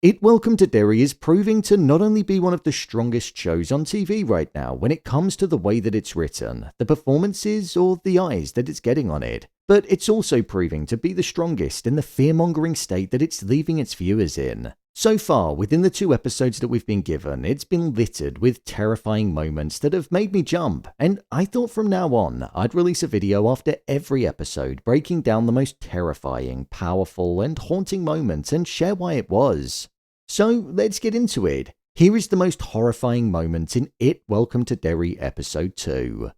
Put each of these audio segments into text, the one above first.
It Welcome to Derry is proving to not only be one of the strongest shows on TV right now when it comes to the way that it's written, the performances, or the eyes that it's getting on it, but it's also proving to be the strongest in the fear-mongering state that it's leaving its viewers in. So far, within the 2 episodes that we've been given, it's been littered with terrifying moments that have made me jump, and I thought from now on, I'd release a video after every episode breaking down the most terrifying, powerful, and haunting moments and share why it was. So let's get into it. Here is the most horrifying moment in It Welcome to Derry Episode 2.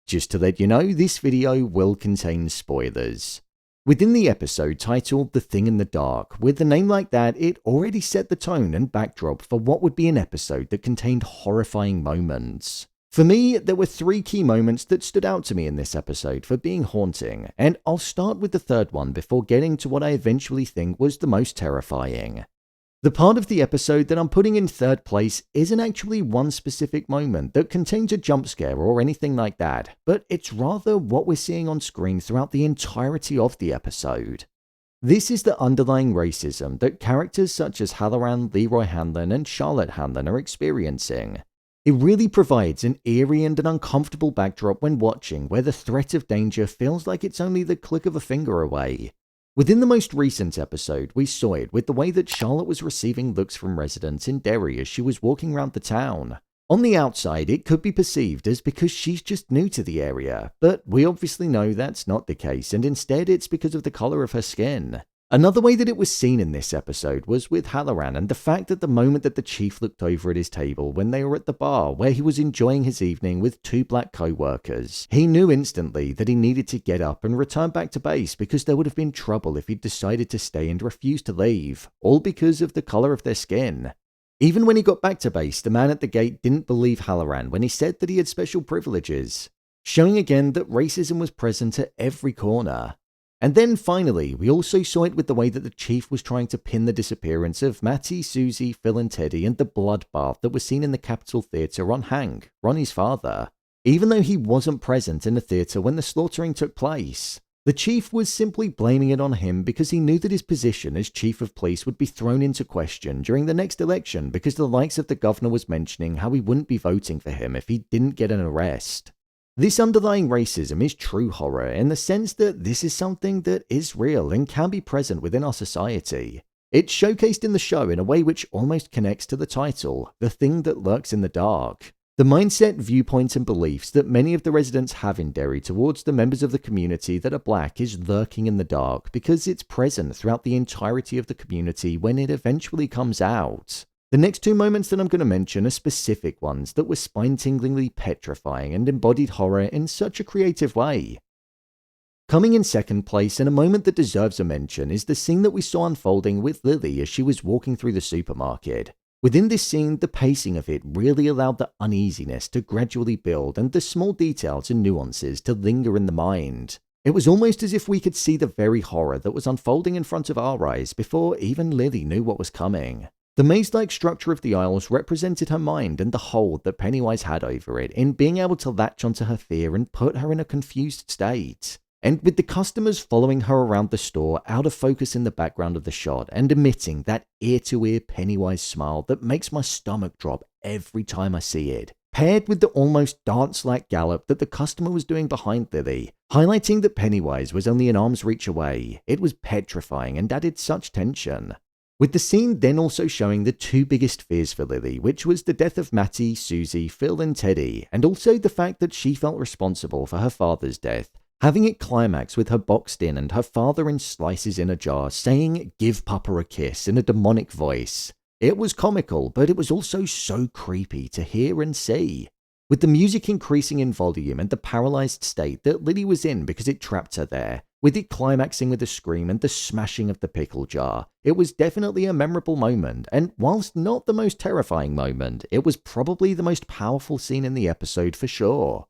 Just to let you know, this video will contain spoilers. Within the episode titled The Thing in the Dark, with a name like that, it already set the tone and backdrop for what would be an episode that contained horrifying moments. For me, there were 3 key moments that stood out to me in this episode for being haunting, and I'll start with the third one before getting to what I eventually think was the most terrifying. The part of the episode that I'm putting in third place isn't actually one specific moment that contains a jump scare or anything like that, but it's rather what we're seeing on screen throughout the entirety of the episode. This is the underlying racism that characters such as Halloran, Leroy Hanlon, and Charlotte Hanlon are experiencing. It really provides an eerie and an uncomfortable backdrop when watching, where the threat of danger feels like it's only the click of a finger away. Within the most recent episode, we saw it with the way that Charlotte was receiving looks from residents in Derry as she was walking around the town. On the outside, it could be perceived as because she's just new to the area, but we obviously know that's not the case, and instead it's because of the color of her skin. Another way that it was seen in this episode was with Halloran and the fact that the moment that the chief looked over at his table when they were at the bar where he was enjoying his evening with 2 black co-workers, he knew instantly that he needed to get up and return back to base because there would have been trouble if he'd decided to stay and refused to leave, all because of the color of their skin. Even when he got back to base, the man at the gate didn't believe Halloran when he said that he had special privileges, showing again that racism was present at every corner. And then finally, we also saw it with the way that the chief was trying to pin the disappearance of Matty, Susie, Phil and Teddy and the bloodbath that was seen in the Capitol Theatre on Hank, Ronnie's father. Even though he wasn't present in the theatre when the slaughtering took place, the chief was simply blaming it on him because he knew that his position as chief of police would be thrown into question during the next election because the likes of the governor was mentioning how he wouldn't be voting for him if he didn't get an arrest. This underlying racism is true horror in the sense that this is something that is real and can be present within our society. It's showcased in the show in a way which almost connects to the title, The Thing That Lurks in the Dark. The mindset, viewpoints and beliefs that many of the residents have in Derry towards the members of the community that are black is lurking in the dark because it's present throughout the entirety of the community when it eventually comes out. The next 2 moments that I'm going to mention are specific ones that were spine-tinglingly petrifying and embodied horror in such a creative way. Coming in second place, and a moment that deserves a mention, is the scene that we saw unfolding with Lily as she was walking through the supermarket. Within this scene, the pacing of it really allowed the uneasiness to gradually build and the small details and nuances to linger in the mind. It was almost as if we could see the very horror that was unfolding in front of our eyes before even Lily knew what was coming. The maze-like structure of the aisles represented her mind and the hold that Pennywise had over it in being able to latch onto her fear and put her in a confused state. And with the customers following her around the store out of focus in the background of the shot and emitting that ear-to-ear Pennywise smile that makes my stomach drop every time I see it, paired with the almost dance-like gallop that the customer was doing behind Lily, highlighting that Pennywise was only an arm's reach away, it was petrifying and added such tension. With the scene then also showing the 2 biggest fears for Lily, which was the death of Matty, Susie, Phil and Teddy, and also the fact that she felt responsible for her father's death, having it climax with her boxed in and her father in slices in a jar saying, "Give Papa a kiss" in a demonic voice. It was comical, but it was also so creepy to hear and see. With the music increasing in volume and the paralyzed state that Lily was in because it trapped her there, with it climaxing with a scream and the smashing of the pickle jar, it was definitely a memorable moment, and whilst not the most terrifying moment, it was probably the most powerful scene in the episode for sure.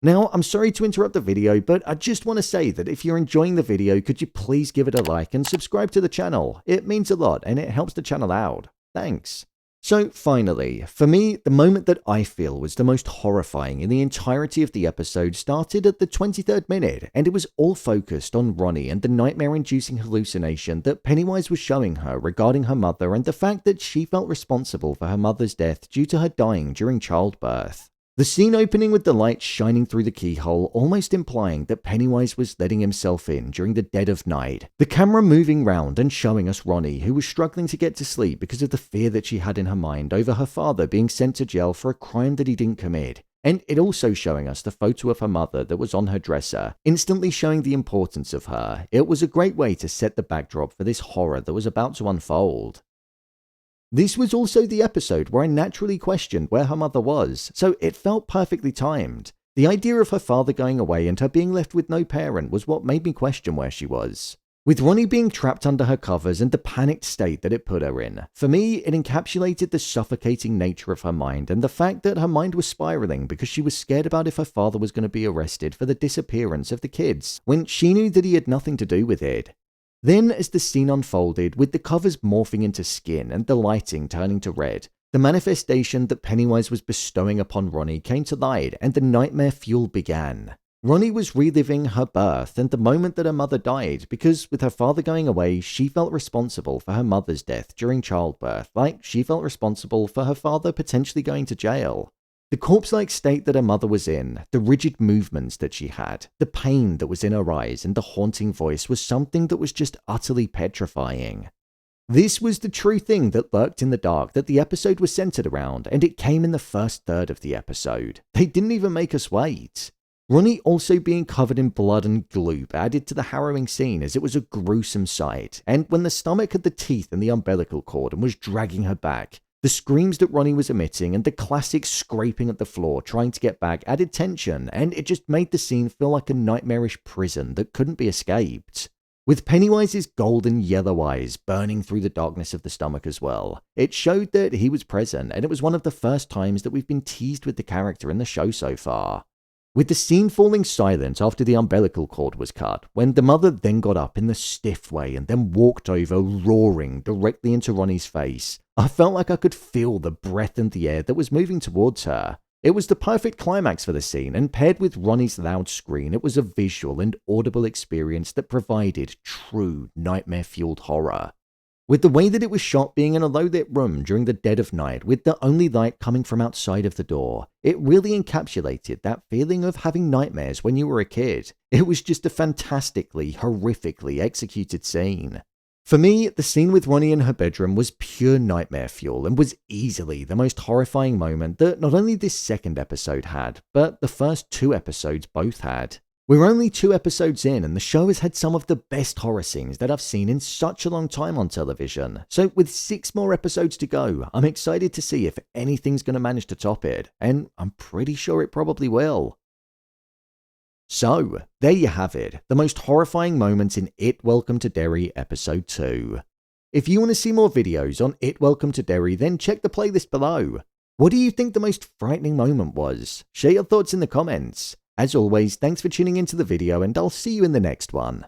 Now, I'm sorry to interrupt the video, but I just want to say that if you're enjoying the video, could you please give it a like and subscribe to the channel? It means a lot and it helps the channel out. Thanks. So finally, for me, the moment that I feel was the most horrifying in the entirety of the episode started at the 23rd minute, and it was all focused on Ronnie and the nightmare-inducing hallucination that Pennywise was showing her regarding her mother and the fact that she felt responsible for her mother's death due to her dying during childbirth. The scene opening with the light shining through the keyhole, almost implying that Pennywise was letting himself in during the dead of night. The camera moving round and showing us Ronnie, who was struggling to get to sleep because of the fear that she had in her mind over her father being sent to jail for a crime that he didn't commit. And it also showing us the photo of her mother that was on her dresser, instantly showing the importance of her. It was a great way to set the backdrop for this horror that was about to unfold. This was also the episode where I naturally questioned where her mother was, so it felt perfectly timed. The idea of her father going away and her being left with no parent was what made me question where she was. With Ronnie being trapped under her covers and the panicked state that it put her in, for me it encapsulated the suffocating nature of her mind and the fact that her mind was spiraling because she was scared about if her father was going to be arrested for the disappearance of the kids, when she knew that he had nothing to do with it. Then, as the scene unfolded, with the covers morphing into skin and the lighting turning to red, the manifestation that Pennywise was bestowing upon Ronnie came to light and the nightmare fuel began. Ronnie was reliving her birth and the moment that her mother died because, with her father going away, she felt responsible for her mother's death during childbirth, like she felt responsible for her father potentially going to jail. The corpse-like state that her mother was in, the rigid movements that she had, the pain that was in her eyes, and the haunting voice was something that was just utterly petrifying. This was the true thing that lurked in the dark that the episode was centered around, and it came in the first third of the episode. They didn't even make us wait. Ronnie also being covered in blood and gloop added to the harrowing scene as it was a gruesome sight, and when the stomach had the teeth in the umbilical cord and was dragging her back, the screams that Ronnie was emitting and the classic scraping at the floor trying to get back added tension, and it just made the scene feel like a nightmarish prison that couldn't be escaped. With Pennywise's golden yellow eyes burning through the darkness of the stomach as well, it showed that he was present, and it was one of the first times that we've been teased with the character in the show so far. With the scene falling silent after the umbilical cord was cut, when the mother then got up in the stiff way and then walked over roaring directly into Ronnie's face, I felt like I could feel the breath and the air that was moving towards her. It was the perfect climax for the scene, and paired with Ronnie's loud scream, it was a visual and audible experience that provided true nightmare-fueled horror. With the way that it was shot being in a low-lit room during the dead of night with the only light coming from outside of the door, it really encapsulated that feeling of having nightmares when you were a kid. It was just a fantastically, horrifically executed scene. For me, the scene with Ronnie in her bedroom was pure nightmare fuel and was easily the most horrifying moment that not only this second episode had, but the first 2 episodes both had. We're only 2 episodes in and the show has had some of the best horror scenes that I've seen in such a long time on television. So with 6 more episodes to go, I'm excited to see if anything's going to manage to top it, and I'm pretty sure it probably will. So, there you have it, the most horrifying moments in It Welcome to Derry Episode 2. If you want to see more videos on It Welcome to Derry, then check the playlist below. What do you think the most frightening moment was? Share your thoughts in the comments. As always, thanks for tuning into the video and I'll see you in the next one.